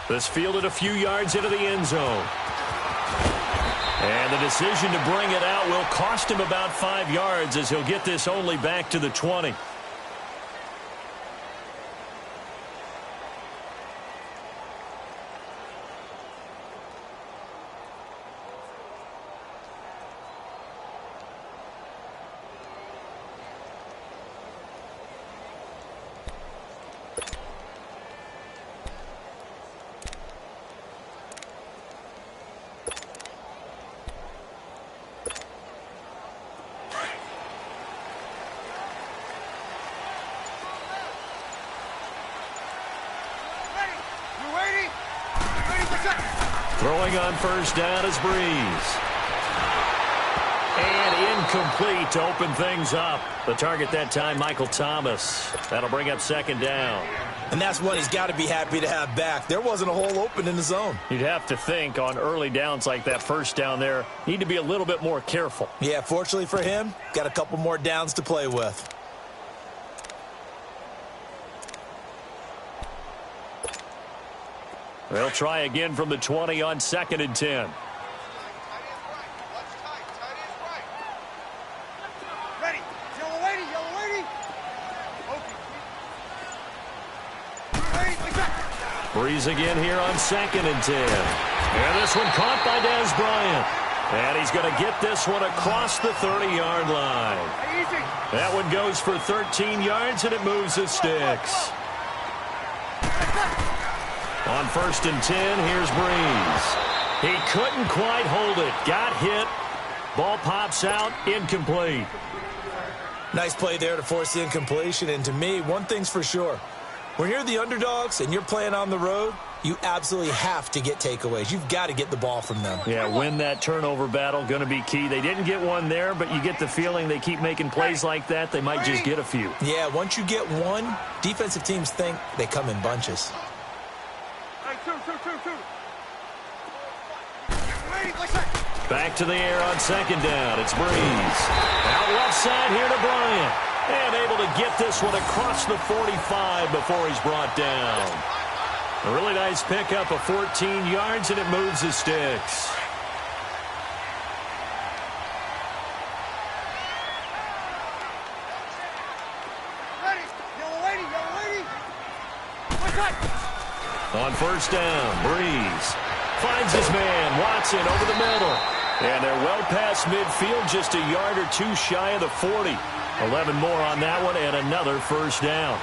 This fielded a few yards into the end zone. And the decision to bring it out will cost him about 5 yards as he'll get this only back to the 20. Throwing on first down is Breeze. And incomplete to open things up. The target that time, Michael Thomas. That'll bring up second down. And that's one he's got to be happy to have back. There wasn't a hole open in the zone. You'd have to think on early downs like that first down there, need to be a little bit more careful. Yeah, fortunately for him, got a couple more downs to play with. They'll try again from the 20 on 2nd and 10. Breeze again here on 2nd and 10. And this one caught by Dez Bryant. And he's going to get this one across the 30-yard line. That one goes for 13 yards, and it moves the sticks. On 1st and 10, here's Breeze. He couldn't quite hold it. Got hit. Ball pops out. Incomplete. Nice play there to force the incompletion. And to me, one thing's for sure. When you're the underdogs and you're playing on the road, you absolutely have to get takeaways. You've got to get the ball from them. Yeah, win that turnover battle, going to be key. They didn't get one there, but you get the feeling they keep making plays like that, they might just get a few. Yeah, once you get one, defensive teams think they come in bunches. Back to the air on 2nd down. It's Breeze. Out left side here to Bryant. And able to get this one across the 45 before he's brought down. A really nice pickup of 14 yards, and it moves the sticks. On 1st down, Breeze finds his man, Watson, over the middle. And they're well past midfield, just a yard or two shy of the 40. 11 more on that one, and another 1st down.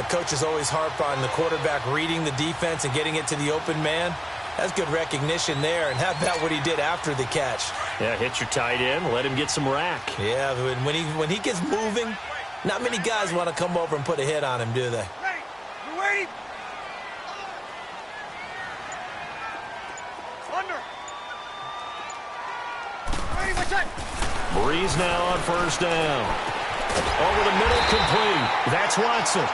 Coaches always harp on the quarterback reading the defense and getting it to the open man. That's good recognition there, and how about what he did after the catch? Yeah, hit your tight end, let him get some rack. Yeah, when he gets moving, not many guys want to come over and put a hit on him, do they? Breeze now on 1st down. Over the middle, complete. That's Watson.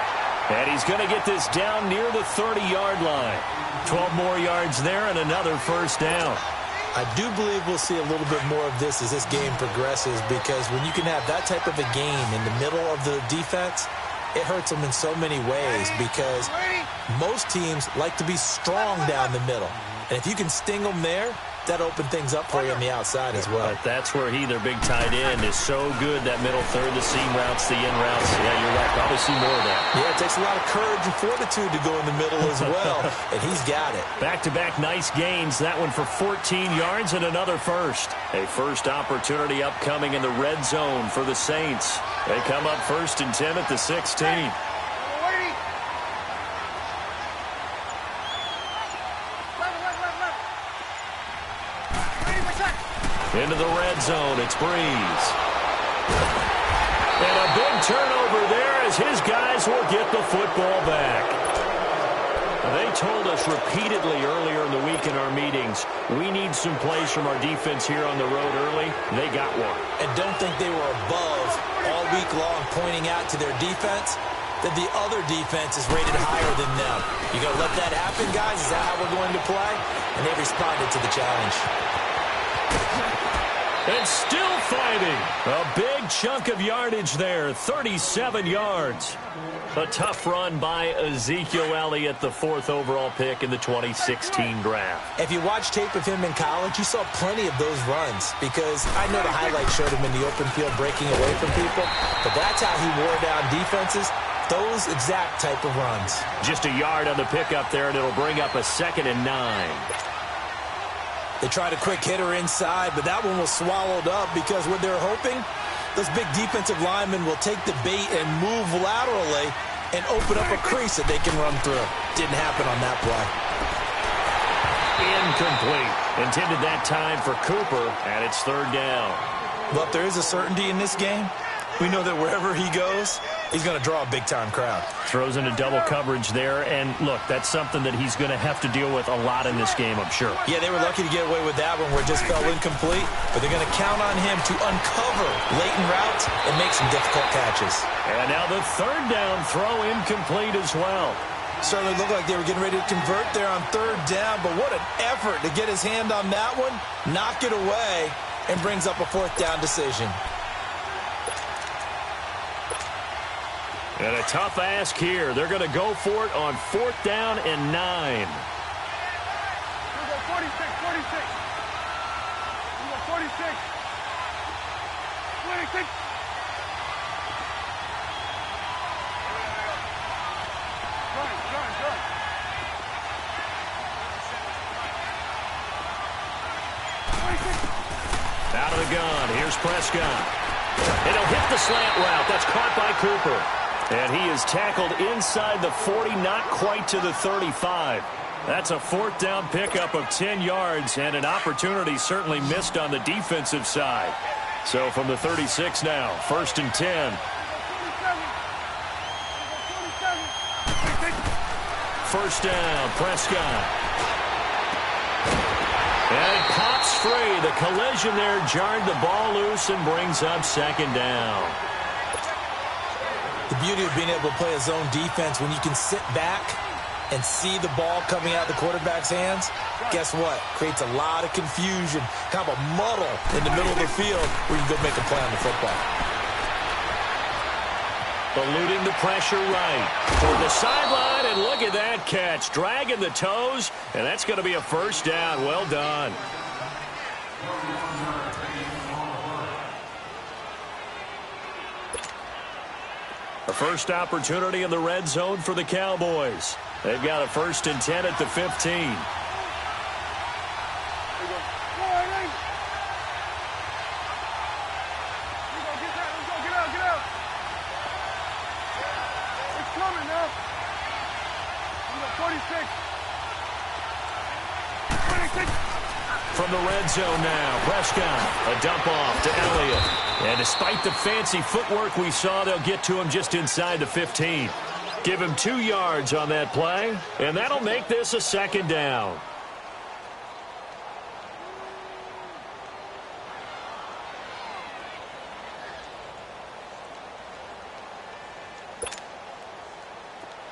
And he's going to get this down near the 30-yard line. 12 more yards there and another 1st down. I do believe we'll see a little bit more of this as this game progresses, because when you can have that type of a game in the middle of the defense, it hurts them in so many ways, because most teams like to be strong down the middle. And if you can sting them there, that opened things up for you on the outside as well. But that's where their big tight end, is so good, that middle third, the seam routes, the in routes. Yeah, you're right. Probably see more of that. Yeah, it takes a lot of courage and fortitude to go in the middle as well, and he's got it. Back-to-back nice gains. That one for 14 yards and another 1st. A first opportunity upcoming in the red zone for the Saints. They come up 1st and 10 at the 16. Into the red zone, it's Breeze. And a big turnover there as his guys will get the football back. They told us repeatedly earlier in the week in our meetings, we need some plays from our defense here on the road early. They got one. And don't think they were above all week long pointing out to their defense that the other defense is rated higher than them. You going to let that happen, guys? Is that how we're going to play? And they responded to the challenge. And still fighting. A big chunk of yardage there, 37 yards. A tough run by Ezekiel Elliott, the 4th overall pick in the 2016 draft. If you watch tape of him in college, you saw plenty of those runs because I know the highlights showed him in the open field breaking away from people, but that's how he wore down defenses, those exact type of runs. Just a yard on the pickup there, and it'll bring up a 2nd and 9. They tried a quick hitter inside, but that one was swallowed up because what they're hoping, those big defensive linemen will take the bait and move laterally and open up a crease that they can run through. Didn't happen on that play. Incomplete. Intended that time for Cooper, and it's 3rd down. Well, if there is a certainty in this game, we know that wherever he goes, he's going to draw a big-time crowd. Throws into double coverage there, and look, that's something that he's going to have to deal with a lot in this game, I'm sure. Yeah, they were lucky to get away with that one where it just fell incomplete, but they're going to count on him to uncover latent routes and make some difficult catches. And now the 3rd down throw incomplete as well. Certainly looked like they were getting ready to convert there on 3rd down, but what an effort to get his hand on that one, knock it away, and brings up a 4th down decision. And a tough ask here. They're going to go for it on 4th down and 9. 46, 46. 46. 26. Run. Out of the gun. Here's Prescott. And he'll hit the slant route. That's caught by Cooper. And he is tackled inside the 40, not quite to the 35. That's a 4th down pickup of 10 yards, and an opportunity certainly missed on the defensive side. So from the 36 now, 1st and 10. 1st down, Prescott. And it pops free. The collision there jarred the ball loose and brings up 2nd down. The beauty of being able to play a zone defense when you can sit back and see the ball coming out of the quarterback's hands, guess what? Creates a lot of confusion, kind of a muddle in the middle of the field where you can go make a play on the football. Eluding the pressure right toward the sideline, and look at that catch. Dragging the toes, and that's going to be a 1st down. Well done. A first opportunity in the red zone for the Cowboys. They've got a 1st and 10 at the 15. From the red zone now, Prescott, a dump off to Elliott. And despite the fancy footwork we saw, they'll get to him just inside the 15. Give him 2 yards on that play, and that'll make this a 2nd down.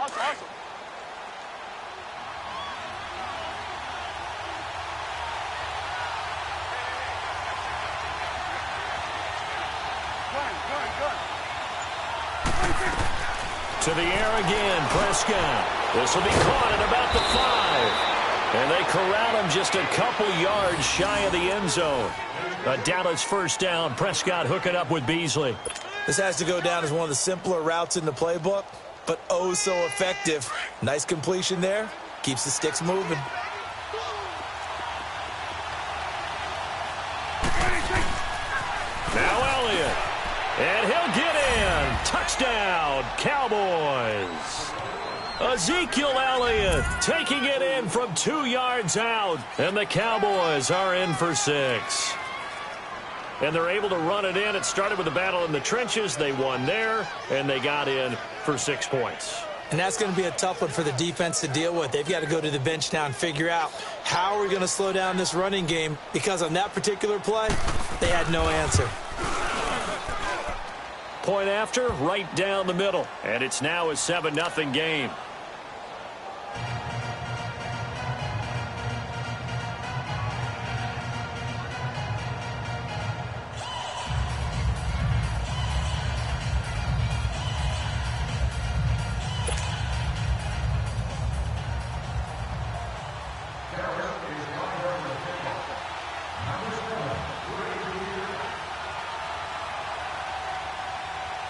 Awesome. To the air again, Prescott. This will be caught at about the 5. And they corral him just a couple yards shy of the end zone. A Dallas 1st down. Prescott hooking up with Beasley. This has to go down as one of the simpler routes in the playbook, but oh so effective. Nice completion there. Keeps the sticks moving. Now Elliott. And he'll get in. Touchdown, Cowboys. Ezekiel Elliott taking it in from 2 yards out. And the Cowboys are in for 6. And they're able to run it in. It started with a battle in the trenches. They won there, and they got in for 6 points. And that's going to be a tough one for the defense to deal with. They've got to go to the bench now and figure out how are we going to slow down this running game, because on that particular play, they had no answer. Point after, right down the middle. And it's now a 7-0 game.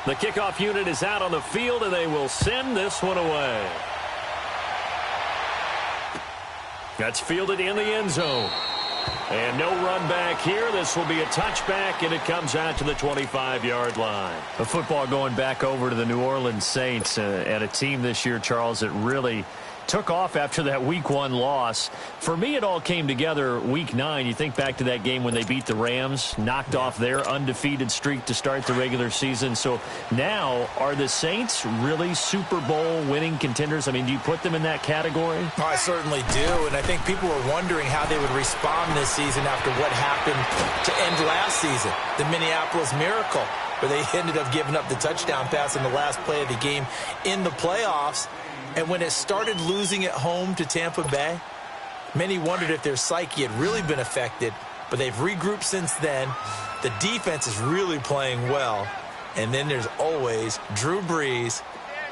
The kickoff unit is out on the field, and they will send this one away. That's fielded in the end zone. And no run back here. This will be a touchback, and it comes out to the 25-yard line. The football going back over to the New Orleans Saints and a team this year, Charles, that really took off after that Week 1 loss. For me, it all came together Week 9. You think back to that game when they beat the Rams, knocked off their undefeated streak to start the regular season. So now, are the Saints really Super Bowl winning contenders? I mean, do you put them in that category? Oh, I certainly do, and I think people were wondering how they would respond this season after what happened to end last season, the Minneapolis Miracle, where they ended up giving up the touchdown pass in the last play of the game in the playoffs. And when it started losing at home to Tampa Bay, many wondered if their psyche had really been affected, but they've regrouped since then. The defense is really playing well. And then there's always Drew Brees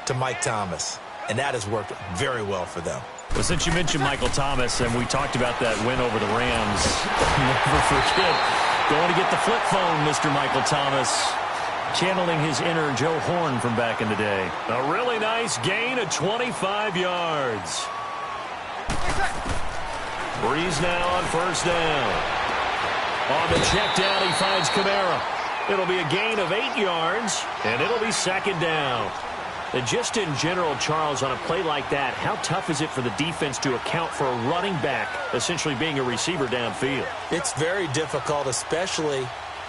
to Mike Thomas, and that has worked very well for them. Well, since you mentioned Michael Thomas, and we talked about that win over the Rams, never forget going to get the flip phone, Mr. Michael Thomas. Channeling his inner Joe Horn from back in the day. A really nice gain of 25 yards. Breeze now on first down. On the check down, he finds Kamara. It'll be a gain of 8 yards, and it'll be second down. And just in general, Charles, on a play like that, how tough is it for the defense to account for a running back essentially being a receiver downfield? It's very difficult, especially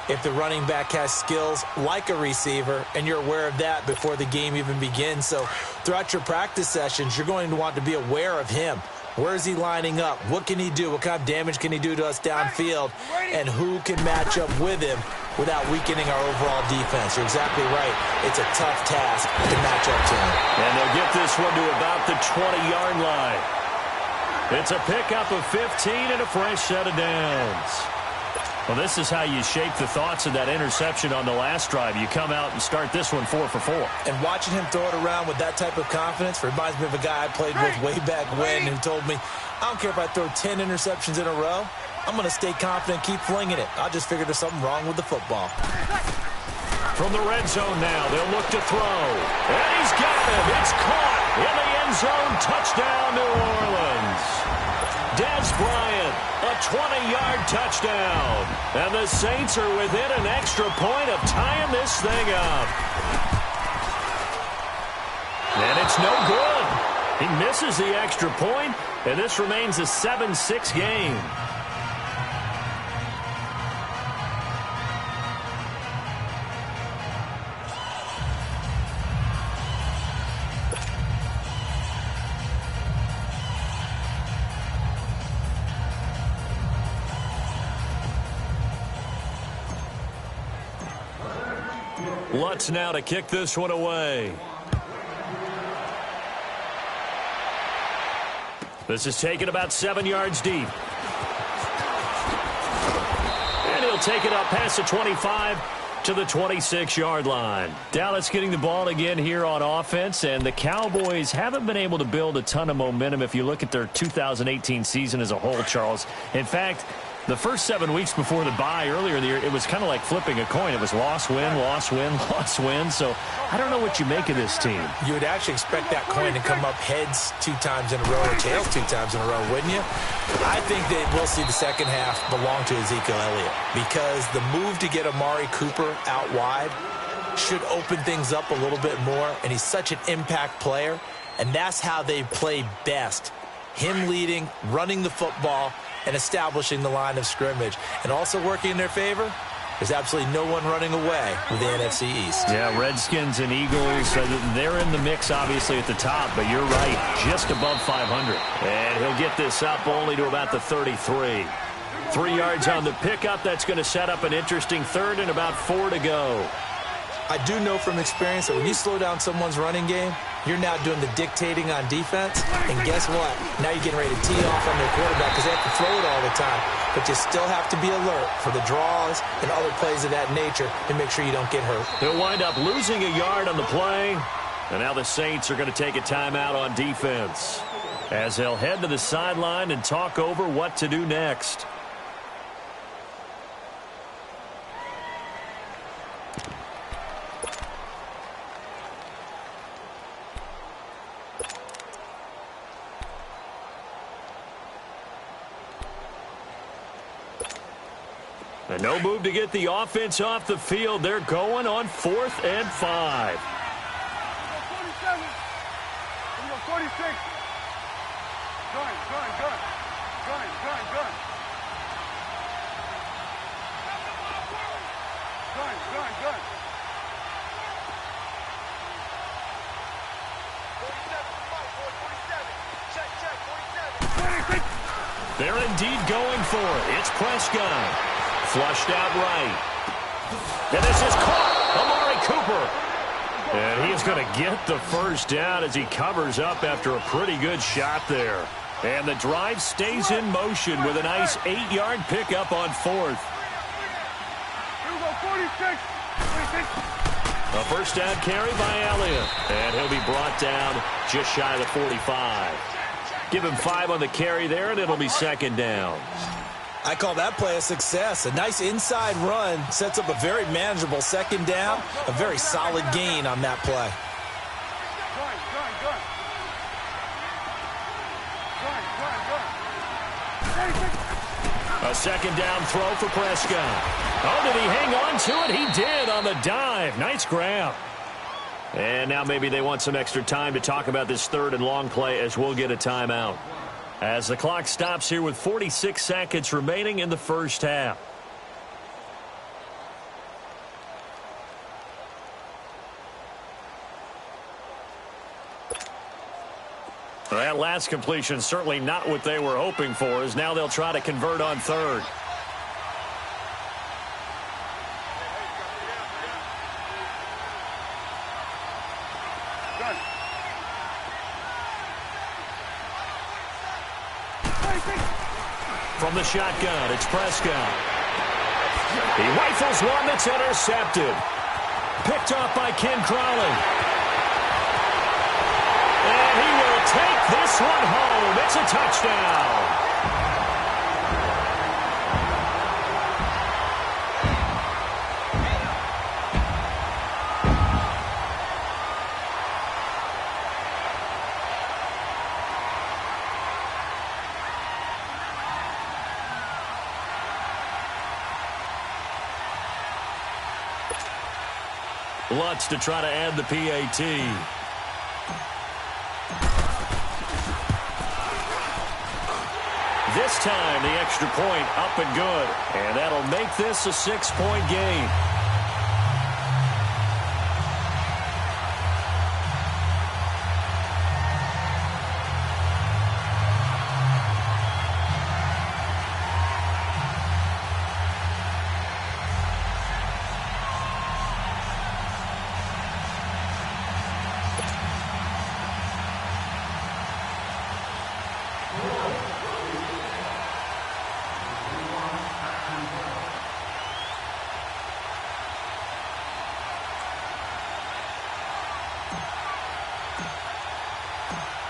if the running back has skills like a receiver, and you're aware of that before the game even begins. So throughout your practice sessions, you're going to want to be aware of him. Where is he lining up? What can he do? What kind of damage can he do to us downfield? And who can match up with him without weakening our overall defense? You're exactly right. It's a tough task to match up to him. And they'll get this one to about the 20-yard line. It's a pickup of 15 and a fresh set of downs. Well, this is how you shape the thoughts of that interception on the last drive. You come out and start this one 4 for 4. And watching him throw it around with that type of confidence reminds me of a guy I played with way back when who told me, I don't care if I throw 10 interceptions in a row. I'm going to stay confident, keep flinging it. I just figured there's something wrong with the football. From the red zone now, they'll look to throw. And he's got it. It's caught in the end zone. Touchdown, New Orleans. Dez Bryant, a 20-yard touchdown. And the Saints are within an extra point of tying this thing up. And it's no good. He misses the extra point, and this remains a 7-6 game. Lutz now to kick this one away. This is taken about 7 yards deep. And he'll take it up past the 25 to the 26-yard line. Dallas getting the ball again here on offense, and the Cowboys haven't been able to build a ton of momentum if you look at their 2018 season as a whole, Charles. In fact, the first 7 weeks before the bye earlier in the year, it was kind of like flipping a coin. It was loss, win, loss, win, loss, win. So I don't know what you make of this team. You would actually expect that coin to come up heads 2 times in a row or tails 2 times in a row, wouldn't you? I think that we'll see the second half belong to Ezekiel Elliott because the move to get Amari Cooper out wide should open things up a little bit more, and he's such an impact player, and that's how they play best. Him leading, running the football, and establishing the line of scrimmage. And also working in their favor, there's absolutely no one running away with the NFC East. Yeah, Redskins and Eagles, they're in the mix, obviously, at the top. But you're right, just above 500. And he'll get this up only to about the 33. 3 yards on the pickup. That's going to set up an interesting third and about 4 to go. I do know from experience that when you slow down someone's running game, you're now doing the dictating on defense. And guess what? Now you're getting ready to tee off on their quarterback because they have to throw it all the time. But you still have to be alert for the draws and other plays of that nature to make sure you don't get hurt. He'll wind up losing a yard on the play. And now the Saints are going to take a timeout on defense as they'll head to the sideline and talk over what to do next. And no move to get the offense off the field. They're going on 4th and 5. 47. 46. Gun. They're indeed going for it. It's Prescott. Flushed out right. And this is caught. Amari Cooper. And he is going to get the first down as he covers up after a pretty good shot there. And the drive stays in motion with a nice 8-yard pickup on 4th. Here we go, 46. A first down carry by Elliott. And he'll be brought down just shy of the 45. Give him 5 on the carry there, and it'll be 2nd down. I call that play a success. A nice inside run sets up a very manageable 2nd down. A very solid gain on that play. A 2nd down throw for Prescott. Oh, did he hang on to it? He did on the dive. Nice grab. And now maybe they want some extra time to talk about this 3rd and long play as we'll get a timeout. As the clock stops here with 46 seconds remaining in the first half. That last completion certainly not what they were hoping for, as now they'll try to convert on 3rd. From the shotgun, it's Prescott. He rifles one that's intercepted. Picked off by Ken Crawley. And he will take this one home. It's a touchdown. Lutz to try to add the PAT. This time, the extra point up and good. And that'll make this a 6-point game.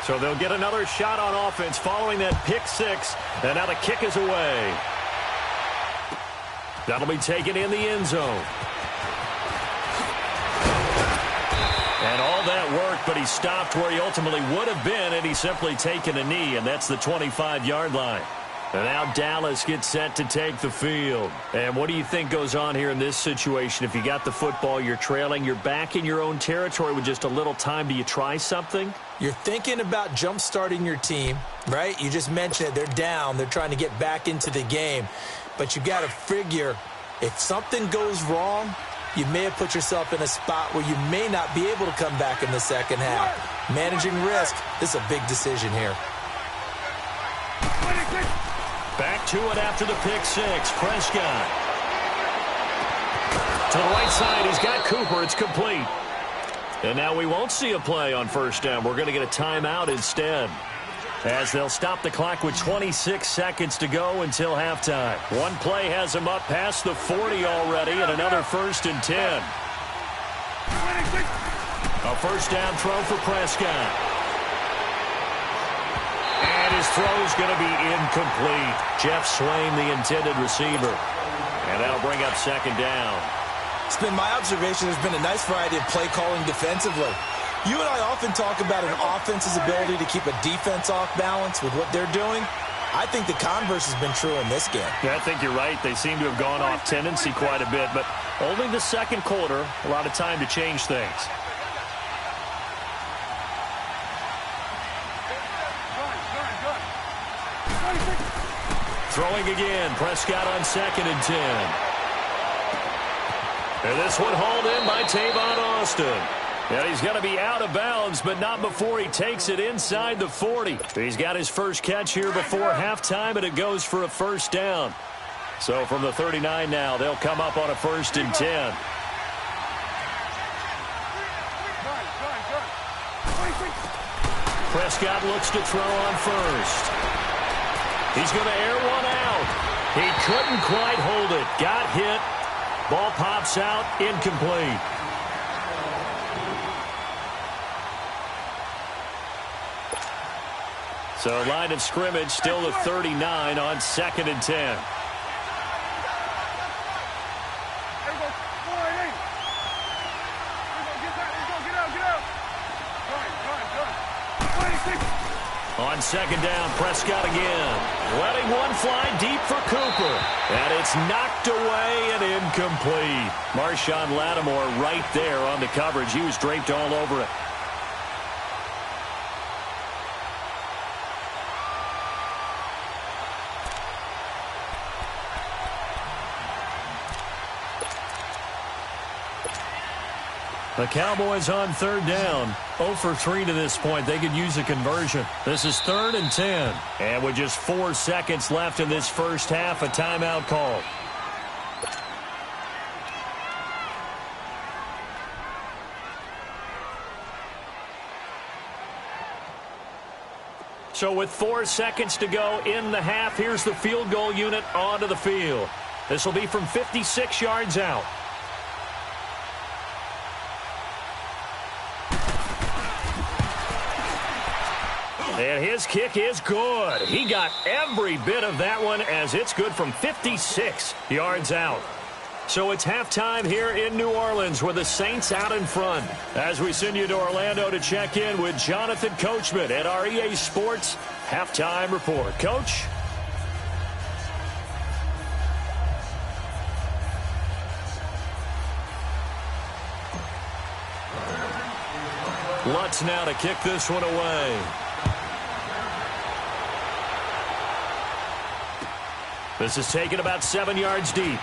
So they'll get another shot on offense following that pick 6. And now the kick is away. That'll be taken in the end zone. And all that work, but he stopped where he ultimately would have been, and he's simply taken a knee, and that's the 25-yard line. And now Dallas gets set to take the field. And what do you think goes on here in this situation? If you got the football, you're trailing, you're back in your own territory with just a little time. Do you try something? You're thinking about jump-starting your team, right? You just mentioned it. They're down. They're trying to get back into the game. But you got to figure if something goes wrong, you may have put yourself in a spot where you may not be able to come back in the second half. Managing risk, this is a big decision here. Back to it after the pick 6. Prescott. To the right side, he's got Cooper. It's complete. And now we won't see a play on first down. We're going to get a timeout instead, as they'll stop the clock with 26 seconds to go until halftime. One play has him up past the 40 already, and another 1st and 10. A first down throw for Prescott. And his throw's going to be incomplete. Jeff Swain, the intended receiver. And that'll bring up 2nd down. It's been my observation there's been a nice variety of play calling defensively. You and I often talk about an offense's ability to keep a defense off balance with what they're doing. I think the converse has been true in this game. Yeah, I think you're right. They seem to have gone off tendency quite a bit, but only the second quarter, a lot of time to change things. Throwing again. Prescott on 2nd and 10. And this one hauled in by Tavon Austin. And he's going to be out of bounds, but not before he takes it inside the 40. He's got his first catch here before halftime, and it goes for a first down. So from the 39 now, they'll come up on a 1st and 10. Prescott looks to throw on 1st. He's going to air one out. He couldn't quite hold it. Got hit. Ball pops out, incomplete. So line of scrimmage still the 39 on 2nd and 10. On 2nd down, Prescott again. Letting one fly deep for Cooper. And it's knocked away and incomplete. Marshawn Lattimore right there on the coverage. He was draped all over it. The Cowboys on 3rd down. 0 for 3 to this point. They could use a conversion. This is 3rd and 10. And with just 4 seconds left in this first half, a timeout call. So with 4 seconds to go in the half, here's the field goal unit onto the field. This will be from 56 yards out. And his kick is good. He got every bit of that one as it's good from 56 yards out. So it's halftime here in New Orleans with the Saints out in front. As we send you to Orlando to check in with Jonathan Coachman at our EA Sports Halftime Report. Coach? Lutz now to kick this one away. This is taken about 7 yards deep.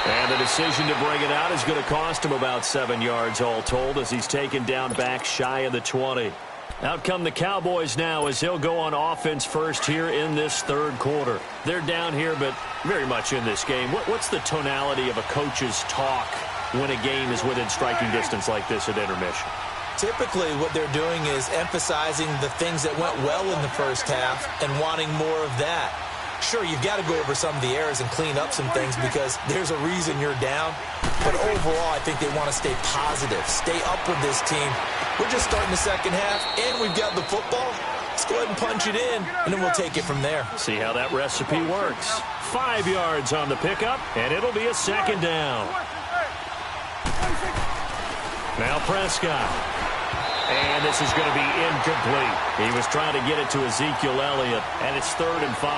And the decision to bring it out is going to cost him about 7 yards all told as he's taken down back shy of the 20. Out come the Cowboys now as he'll go on offense first here in this 3rd quarter. They're down here but very much in this game. What's the tonality of a coach's talk when a game is within striking distance like this at intermission? Typically, what they're doing is emphasizing the things that went well in the first half and wanting more of that. Sure, you've got to go over some of the errors and clean up some things because there's a reason you're down. But overall, I think they want to stay positive, stay up with this team. We're just starting the second half, and we've got the football. Let's go ahead and punch it in, and then we'll take it from there. See how that recipe works. 5 yards on the pickup, and it'll be a 2nd down. Now Prescott. And this is going to be incomplete. He was trying to get it to Ezekiel Elliott, and it's 3rd and 5.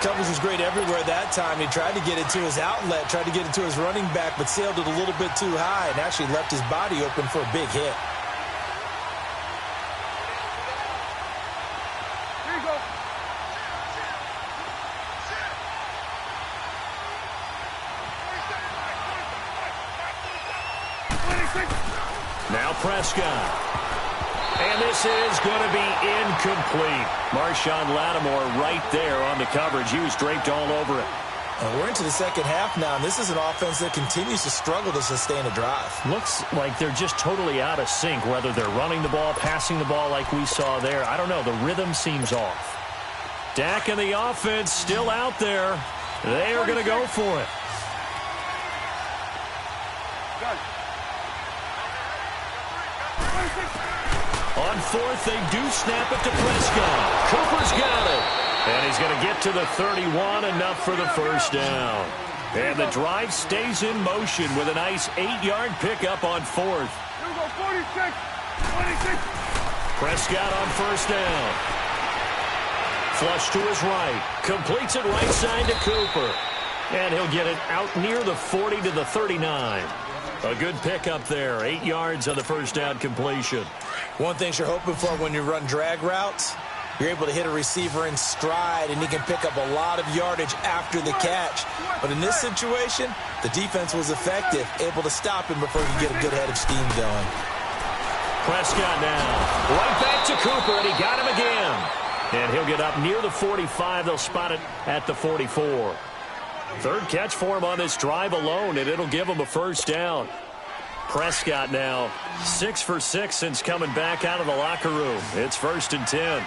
Coverage was great everywhere that time. He tried to get it to his outlet, tried to get it to his running back, but sailed it a little bit too high and actually left his body open for a big hit. Here you go. Now Prescott. And this is going to be incomplete. Marshawn Lattimore right there on the coverage. He was draped all over it. We're into the second half now, and this is an offense that continues to struggle to sustain a drive. Looks like they're just totally out of sync, whether they're running the ball, passing the ball like we saw there. I don't know. The rhythm seems off. Dak and the offense still out there. They are going to go for it. On 4th, they do snap it to Prescott. Cooper's got it. And he's going to get to the 31, enough for the first down. And the drive stays in motion with a nice 8-yard pickup on 4th. Here we go, 46, 26. Prescott on 1st down. flush to his right. Completes it right side to Cooper. And he'll get it out near the 40 to the 39. A good pickup there. 8 yards on the first down completion. One thing you're hoping for when you run drag routes, you're able to hit a receiver in stride, and he can pick up a lot of yardage after the catch. But in this situation, the defense was effective, able to stop him before he could get a good head of steam going. Prescott now. Right back to Cooper, and he got him again. And he'll get up near the 45. They'll spot it at the 44. Third catch for him on this drive alone, and it'll give him a first down. Prescott now 6 for 6 since coming back out of the locker room. It's 1st and 10.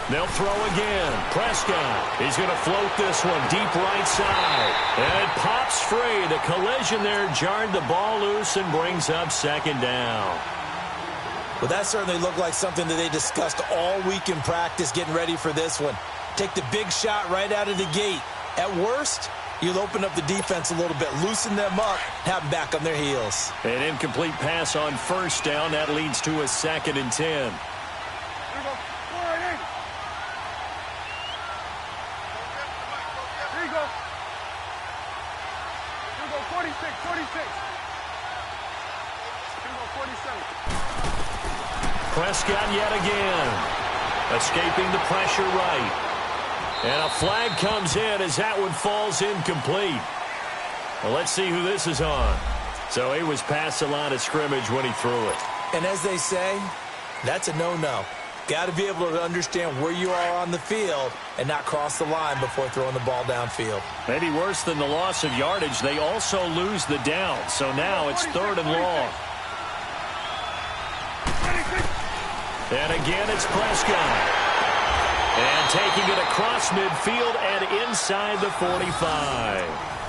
They'll throw again. Prescott. He's going to float this one deep right side. And it pops free. The collision there jarred the ball loose and brings up 2nd down. Well, that certainly looked like something that they discussed all week in practice getting ready for this one. Take the big shot right out of the gate. At worst, you'll open up the defense a little bit, loosen them up, have them back on their heels. An incomplete pass on 1st down. That leads to a 2nd and 10. Prescott yet again. Escaping the pressure right. And a flag comes in as that one falls incomplete. Well, let's see who this is on. So he was past the line of scrimmage when he threw it. And as they say, that's a no-no. Got to be able to understand where you are on the field and not cross the line before throwing the ball downfield. Maybe worse than the loss of yardage, they also lose the down. So now it's 3rd and long. And again, it's Prescott. And taking it across midfield and inside the 45.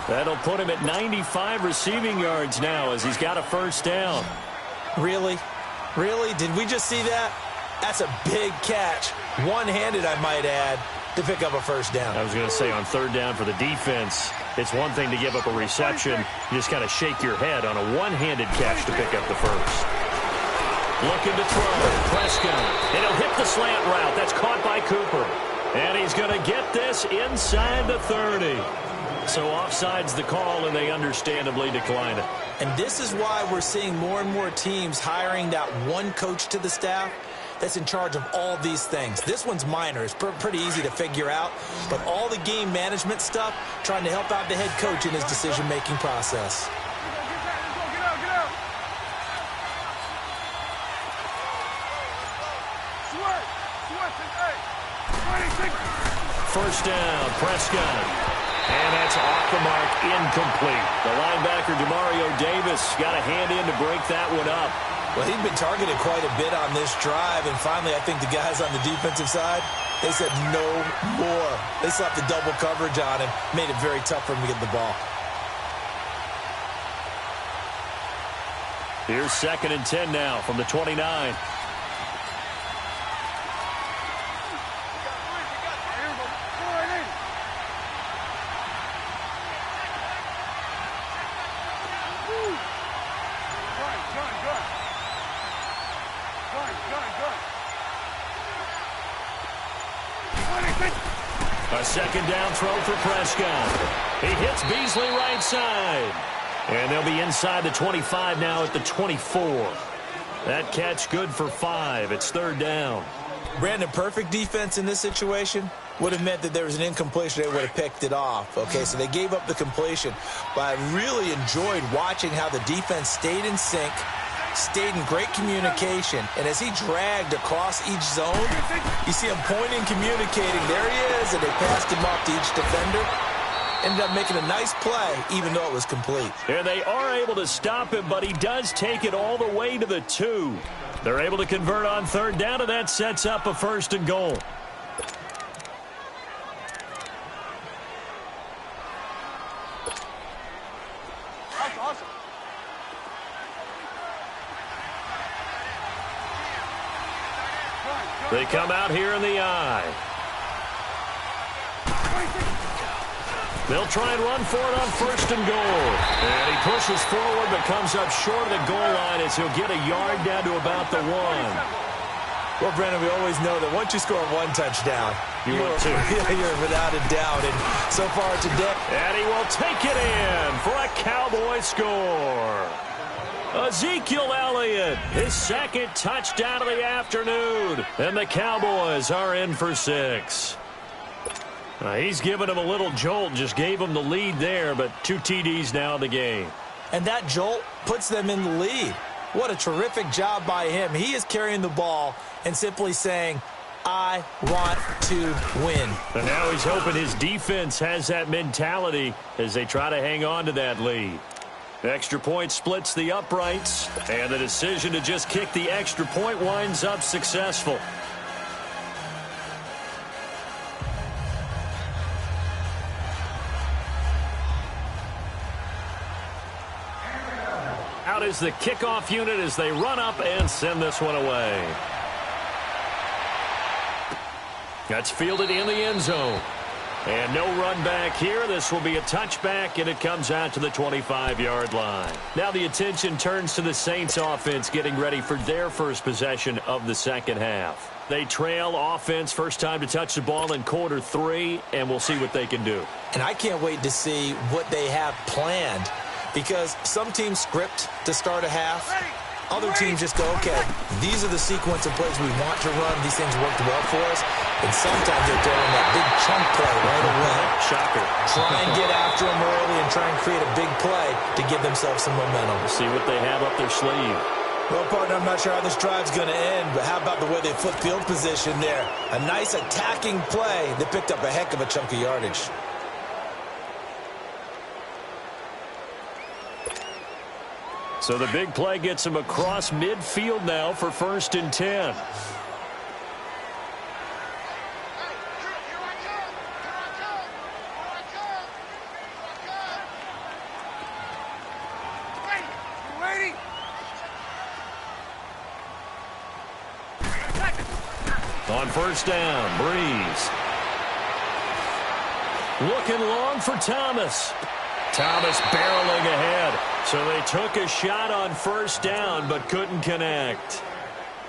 That'll put him at 95 receiving yards now as he's got a first down. Really? Really? Did we just see that? That's a big catch. One-handed, I might add, to pick up a first down. I was going to say on 3rd down for the defense, it's one thing to give up a reception. You just kind of shake your head on a one-handed catch to pick up the first. Looking to throw. Prescott. And he'll hit the slant route. That's caught by Cooper. And he's going to get this inside the 30. So offside's the call, and they understandably decline it. And this is why we're seeing more and more teams hiring that one coach to the staff that's in charge of all these things. This one's minor. It's pretty easy to figure out. But all the game management stuff, trying to help out the head coach in his decision-making process. First down, Prescott. And that's off the mark, incomplete. The linebacker, Demario Davis, got a hand in to break that one up. Well, he'd been targeted quite a bit on this drive, and finally I think the guys on the defensive side, they said no more. They slapped the double coverage on him, made it very tough for him to get the ball. Here's 2nd and 10 now from the 29. A 2nd down throw for Prescott. He hits Beasley right side. And they'll be inside the 25 now at the 24. That catch good for 5. It's 3rd down. Brandon, perfect defense in this situation would have meant that there was an incompletion. They would have picked it off. Okay, so they gave up the completion. But I really enjoyed watching how the defense stayed in sync, stayed in great communication, and as he dragged across each zone, you see him pointing, communicating. There he is, and they passed him off to each defender. Ended up making a nice play, even though it was complete. And they are able to stop him, but he does take it all the way to the 2. They're able to convert on 3rd down, and that sets up a 1st and goal. Awesome. They come out here in the eye. They'll try and run for it on 1st and goal. And he pushes forward but comes up short of the goal line as he'll get a yard down to about the 1. Well, Brandon, we always know that once you score one touchdown, you're without a doubt. And so far today. And he will take it in for a Cowboy score. Ezekiel Elliott, his 2nd touchdown of the afternoon. And the Cowboys are in for 6. He's given him a little jolt, just gave him the lead there, but 2 TDs now in the game. And that jolt puts them in the lead. What a terrific job by him. He is carrying the ball and simply saying, I want to win. And now he's hoping his defense has that mentality as they try to hang on to that lead. Extra point splits the uprights, and the decision to just kick the extra point winds up successful. Out is the kickoff unit as they run up and send this one away. That's fielded in the end zone. And no run back here. This will be a touchback, and it comes out to the 25-yard line. Now the attention turns to the Saints offense getting ready for their first possession of the second half. They trail offense, first time to touch the ball in quarter 3, and we'll see what they can do. And I can't wait to see what they have planned, because some teams script to start a half. Other teams just go, okay, these are the sequence of plays we want to run. These things worked well for us. And sometimes they throw in that big chunk play right away. Shocker. Try and get after them early and try and create a big play to give themselves some momentum. We'll see what they have up their sleeve. Well, partner, I'm not sure how this drive's going to end, but how about the way they flip field position there? A nice attacking play that picked up a heck of a chunk of yardage. So the big play gets him across midfield now for 1st and 10. On 1st down, Breeze. Looking long for Thomas. Thomas barreling ahead. So they took a shot on 1st down but couldn't connect.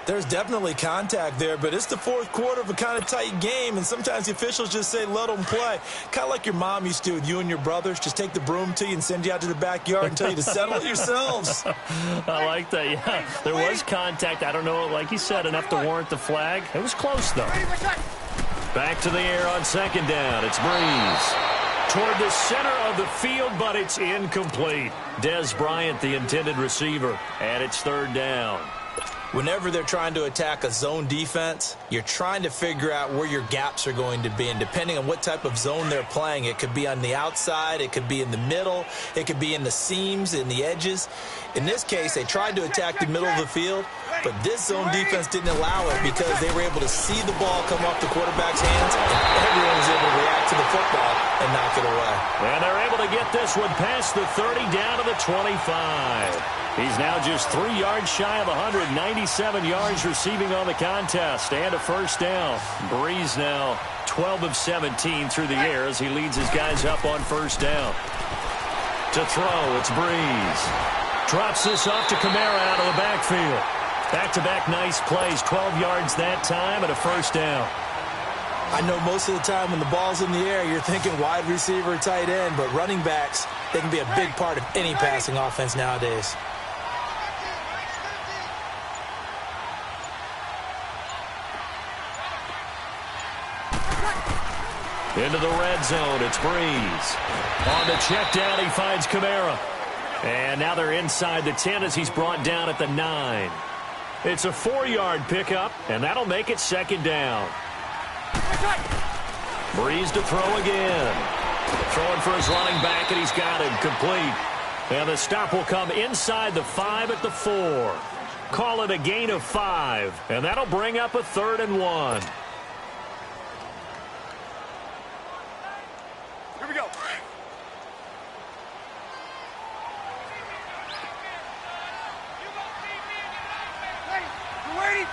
There's definitely contact there, but it's the 4th quarter of a kind of tight game, and sometimes the officials just say let them play. Kind of like your mom used to with you and your brothers. Just take the broom to you and send you out to the backyard and tell you to settle it yourselves. I like that, yeah. There was contact. I don't know, like you said, enough to warrant the flag. It was close, though. Back to the air on 2nd down. It's Breeze. Toward the center of the field, but it's incomplete. Dez Bryant, the intended receiver, and it's 3rd down. Whenever they're trying to attack a zone defense, you're trying to figure out where your gaps are going to be. And depending on what type of zone they're playing, it could be on the outside, it could be in the middle, it could be in the seams, in the edges. In this case, they tried to attack the middle of the field, but this zone defense didn't allow it because they were able to see the ball come off the quarterback's hands, and everyone was able to react to the football and knock it away. And they're able to get this one past the 30 down to the 25. He's now just 3 yards shy of 197 yards receiving on the contest and a 1st down. Breeze now 12 of 17 through the air as he leads his guys up on 1st down. To throw, it's Breeze. Drops this off to Kamara out of the backfield. Back-to-back nice plays, 12 yards that time and a 1st down. I know most of the time when the ball's in the air, you're thinking wide receiver, tight end, but running backs, they can be a big part of any passing offense nowadays. Into the red zone, it's Breeze. On the check down, he finds Kamara. And now they're inside the 10 as he's brought down at the 9. It's a 4-yard pickup, and that'll make it 2nd down. Breeze to throw again. Throwing for his running back, and he's got him complete. And the stop will come inside the 5 at the 4. Call it a gain of 5, and that'll bring up a 3rd and 1. Here we go. You ready?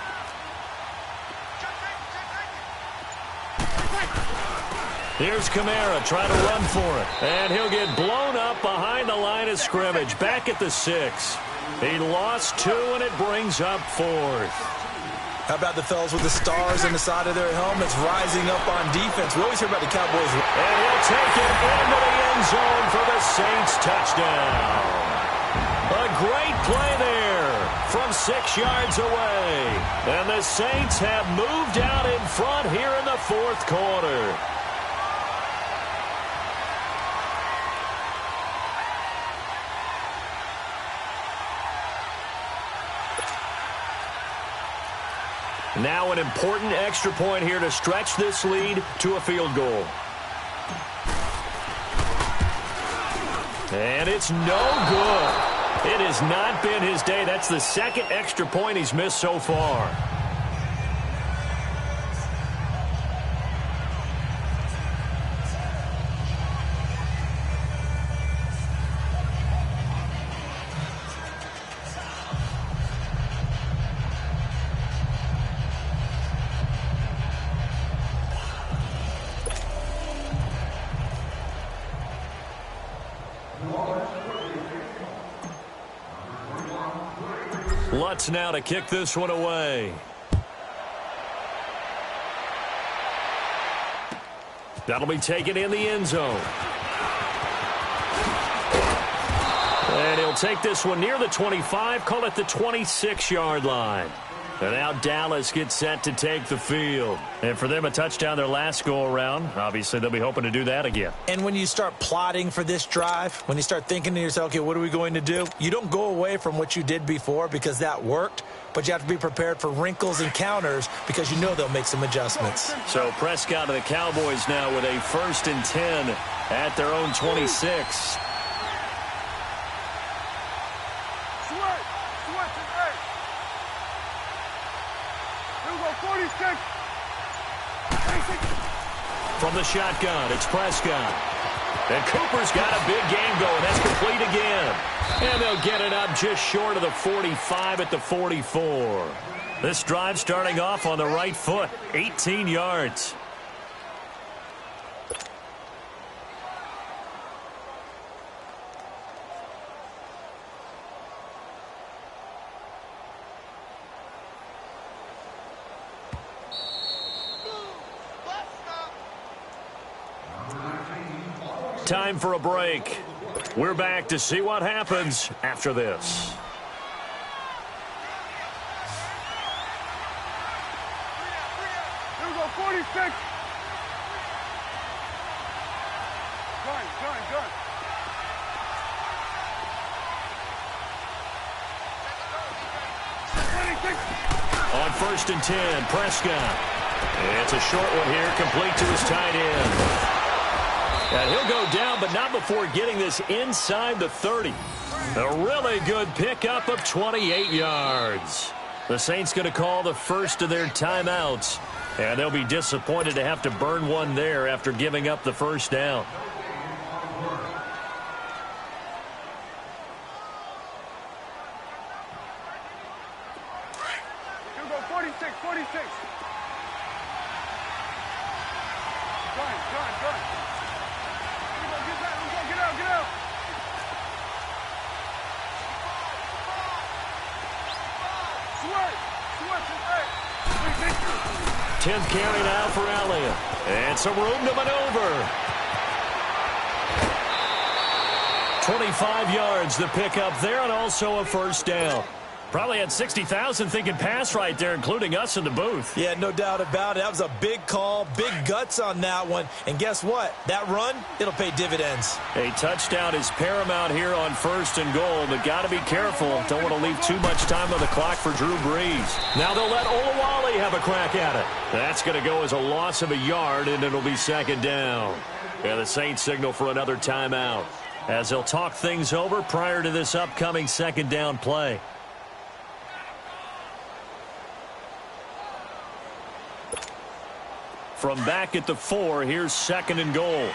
Here's Kamara trying to run for it. And he'll get blown up behind the line of scrimmage. Back at the 6. He lost 2, and it brings up 4th. How about the fellas with the stars on the side of their helmets rising up on defense? We always hear about the Cowboys. And he'll take it into the end zone for the Saints touchdown. A great play there from 6 yards away. And the Saints have moved out in front here in the 4th quarter. Now an important extra point here to stretch this lead to a field goal. And it's no good. It has not been his day. That's the 2nd extra point he's missed so far. Lutz now to kick this one away. That'll be taken in the end zone. And he'll take this one near the 25, call it the 26-yard line. And now Dallas gets set to take the field. And for them, a touchdown their last go-around. Obviously, they'll be hoping to do that again. And when you start plotting for this drive, when you start thinking to yourself, okay, what are we going to do? You don't go away from what you did before because that worked, but you have to be prepared for wrinkles and counters because you know they'll make some adjustments. So Prescott and the Cowboys now with a 1st and 10 at their own 26. From the shotgun, it's Prescott. And Cooper's got a big game going. That's complete again. And they'll get it up just short of the 45 at the 44. This drive starting off on the right foot, 18 yards. Time for a break. We're back to see what happens after this. Here we go, 46. Gun. On 1st and 10, Prescott. It's a short one here, complete to his tight end. And he'll go down, but not before getting this inside the 30. A really good pickup of 28 yards. The Saints going to call the first of their timeouts. And they'll be disappointed to have to burn one there after giving up the first down. Here we go, 46. Gun. Get out. 10th carry now for Elliott. And some room to maneuver. 25 yards the pickup there, and also a first down. Probably had 60,000 thinking pass right there, including us in the booth. Yeah, no doubt about it. That was a big call, big guts on that one. And guess what? That run, it'll pay dividends. A touchdown is paramount here on 1st and goal, but got to be careful. Don't want to leave too much time on the clock for Drew Brees. Now they'll let Olawale have a crack at it. That's going to go as a loss of a yard, and it'll be 2nd down. And the Saints signal for another timeout as they'll talk things over prior to this upcoming 2nd down play. From back at the 4, here's 2nd and goal.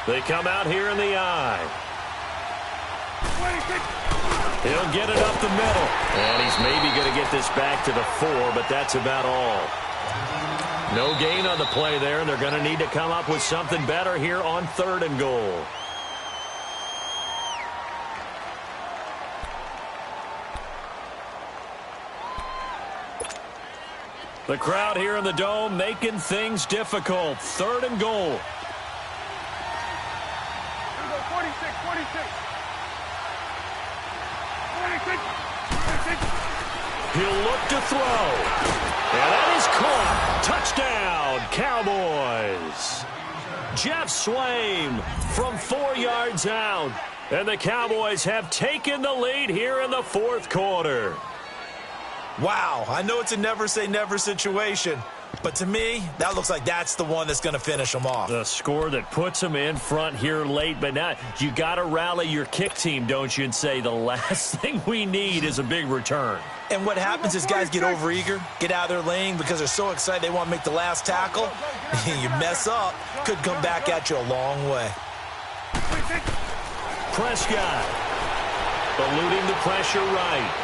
They come out here in the I. He'll get it up the middle. And he's maybe going to get this back to the 4, but that's about all. No gain on the play there, and they're going to need to come up with something better here on 3rd and goal. The crowd here in the Dome making things difficult. 3rd and goal. Here we go, 46, 46. 46, 46. He'll look to throw. And that is caught. Touchdown, Cowboys. Jeff Swaim from 4 yards out. And the Cowboys have taken the lead here in the 4th quarter. Wow, I know it's a never-say-never situation, but to me, that looks like that's the one that's going to finish them off. The score that puts them in front here late, but now you got to rally your kick team, don't you, and say the last thing we need is a big return. And what happens is guys get overeager, get out of their lane because they're so excited they want to make the last tackle. You mess up, could come back at you a long way. Prescott eluding the pressure right.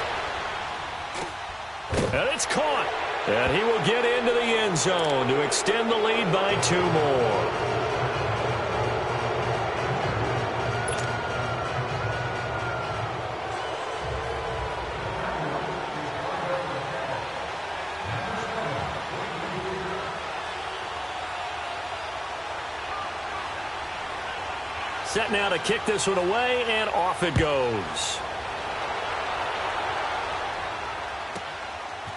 And it's caught. And he will get into the end zone to extend the lead by 2 more. Set now to kick this one away, and off it goes.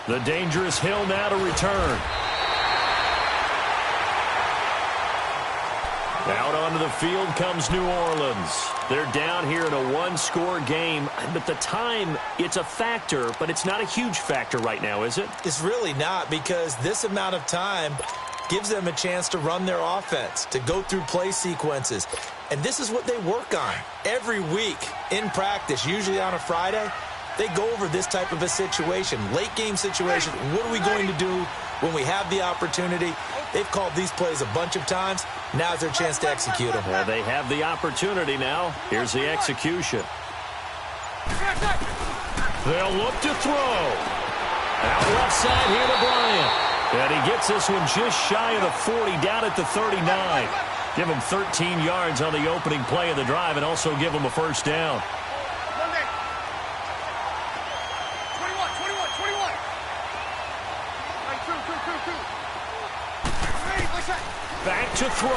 The dangerous Hill now to return. Out onto the field comes New Orleans. They're down here in a 1-score game, but the time, it's a factor, but it's not a huge factor right now, is it? It's really not, because this amount of time gives them a chance to run their offense, to go through play sequences. And this is what they work on every week in practice, usually on a Friday. They go over this type of a situation, late game situation. What are we going to do when we have the opportunity? They've called these plays a bunch of times. Now's their chance to execute them. Well, they have the opportunity now. Here's the execution. They'll look to throw. Out left side here to Bryant. And he gets this one just shy of the 40, down at the 39. Give him 13 yards on the opening play of the drive and also give him a first down. Back to throw.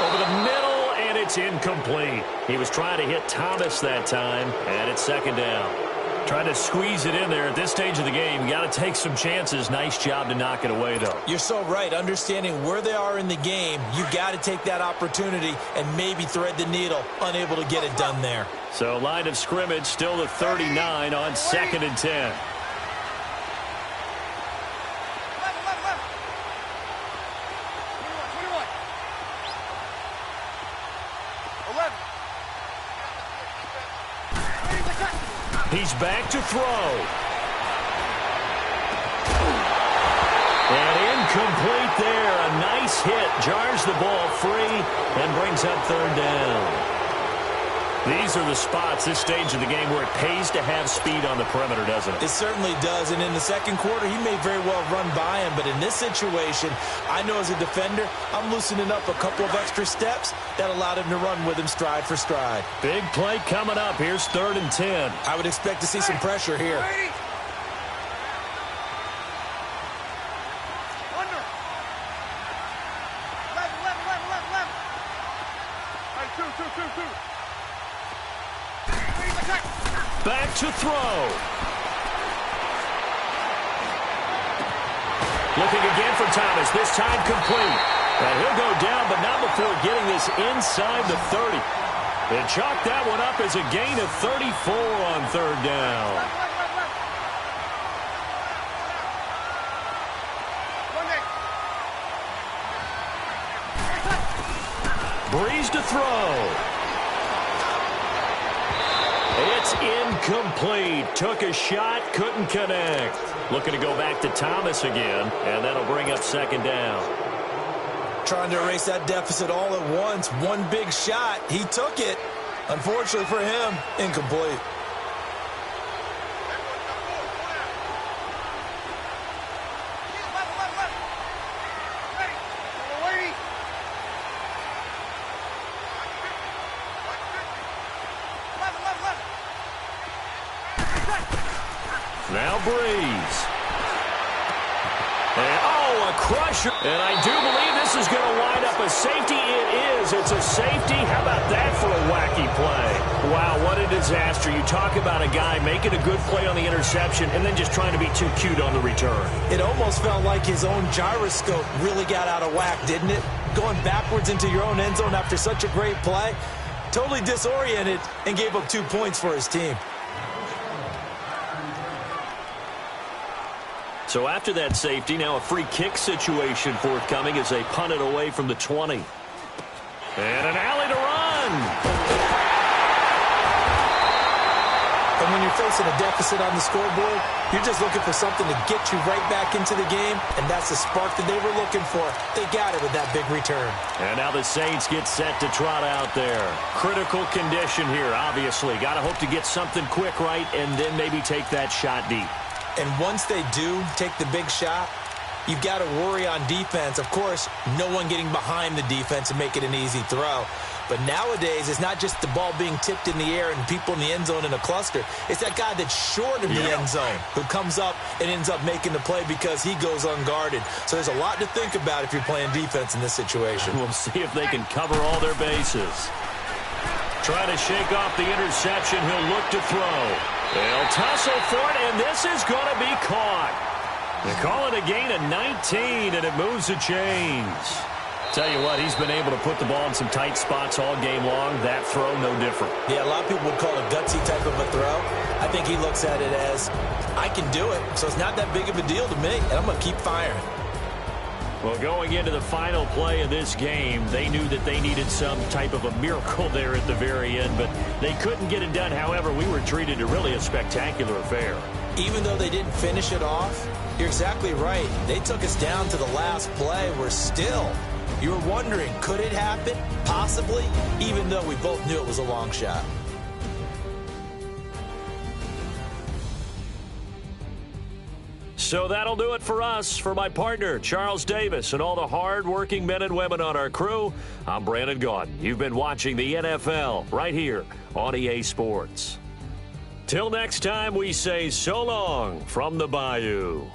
Over the middle, and it's incomplete. He was trying to hit Thomas that time, and it's 2nd down. Trying to squeeze it in there at this stage of the game. You got to take some chances. Nice job to knock it away, though. You're so right. Understanding where they are in the game, you got to take that opportunity and maybe thread the needle. Unable to get it done there. So line of scrimmage still the 39 on 2nd and 10. He's back to throw. And incomplete there. A nice hit. Jars the ball free and brings up 3rd down. These are the spots, this stage of the game, where it pays to have speed on the perimeter, doesn't it? It certainly does. And in the 2nd quarter, he may very well run by him. But in this situation, I know as a defender, I'm loosening up a couple of extra steps that allowed him to run with him stride for stride. Big play coming up. Here's 3rd and 10. I would expect to see some pressure here. Back to throw. Looking again for Thomas. This time complete. And he'll go down, but not before getting this inside the 30. And chalk that one up as a gain of 34 on 3rd down. Breeze to throw. It's incomplete. Took a shot, couldn't connect. Looking to go back to Thomas again, and that'll bring up 2nd down. Trying to erase that deficit all at once. One big shot. He took it. Unfortunately for him, incomplete. Breeze. And, a crusher. And I do believe this is going to wind up a safety. It is. It's a safety. How about that for a wacky play? Wow, what a disaster. You talk about a guy making a good play on the interception and then just trying to be too cute on the return. It almost felt like his own gyroscope really got out of whack, didn't it? Going backwards into your own end zone after such a great play. Totally disoriented and gave up 2 points for his team. So after that safety, now a free kick situation forthcoming as they punt it away from the 20. And an alley to run. And when you're facing a deficit on the scoreboard, you're just looking for something to get you right back into the game, and that's the spark that they were looking for. They got it with that big return. And now the Saints get set to trot out there. Critical condition here, obviously. Got to hope to get something quick right and then maybe take that shot deep. And once they do take the big shot, you've got to worry on defense. Of course, no one getting behind the defense and make it an easy throw. But nowadays, it's not just the ball being tipped in the air and people in the end zone in a cluster. It's that guy that's short of the end zone who comes up and ends up making the play because he goes unguarded. So there's a lot to think about if you're playing defense in this situation. We'll see if they can cover all their bases. Trying to shake off the interception. He'll look to throw. They'll tussle for it, and this is going to be caught. They call it a gain of 19, and it moves the chains. Tell you what, he's been able to put the ball in some tight spots all game long. That throw, no different. Yeah, a lot of people would call it a gutsy type of a throw. I think he looks at it as, I can do it, so it's not that big of a deal to me, and I'm going to keep firing. Well, going into the final play of this game, they knew that they needed some type of a miracle there at the very end, but they couldn't get it done. However, we were treated to really a spectacular affair. Even though they didn't finish it off, you're exactly right. They took us down to the last play. We're still, you were wondering, could it happen? Possibly, even though we both knew it was a long shot. So that'll do it for us. For my partner, Charles Davis, and all the hard-working men and women on our crew, I'm Brandon Gaudin. You've been watching the NFL right here on EA Sports. Till next time, we say so long from the Bayou.